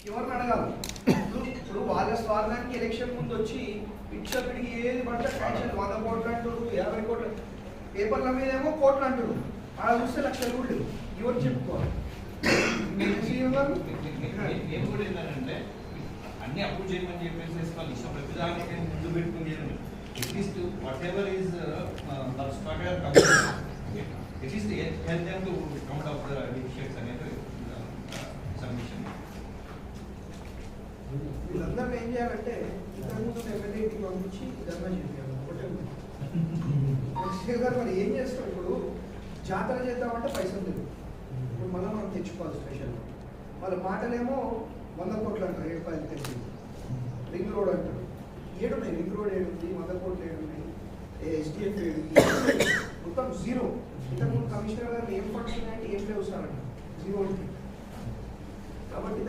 ఎవరిని అడగాలి? ఇప్పుడు వాళ్ళ స్వార్థానికి ఎలక్షన్ ముందు వచ్చి పిడికి ఏది పడితే ఫ్యాక్షన్ 100 కోట్లు అంటారు, 50 కోట్లు, పేపర్ల మీద ఏమో కోట్లు అంటారు, అలా చూస్తే లక్షలు కూడా లేవు. ఎవరు చెప్పుకోవాలి? నేను కూడా ఏంటంటే అన్ని అప్రూవ్ చేయమని చెప్పేసి వాళ్ళు ఇష్టం ప్రతిదానికి ముందు పెట్టుకుని at least whatever is at least help them to count of the deficits అనేది సబ్మిషన్. వీళ్ళందరూ ఏం చేయాలంటే ఇంతకుముందు ఎమ్మెల్యే ఇంటికి పంపించి ఇదంతా చెప్పారు. గారు మరి ఏం చేస్తాం? ఇప్పుడు జాతర చేద్దామంటే పైసలు లేదు, ఇప్పుడు మళ్ళీ మనం తెచ్చుకోవాలి స్పెషల్. వాళ్ళ మాటలేమో 100 కోట్లు అంటారు, 7 తెచ్చి రింగ్ రోడ్ అంటారు. ఏడున్నాయి రింగ్ రోడ్, ఏడుంది 100 కోట్లు, ఏడున్నాయి ఎస్డిఎఫ్, ఏడు మొత్తం జీరో. ఇంతకుముందు కమిషనర్ గారు ఏం ఫండ్స్ ఉన్నాయంటే ఏం లేవు సార్ అంటే జీరో. కాబట్టి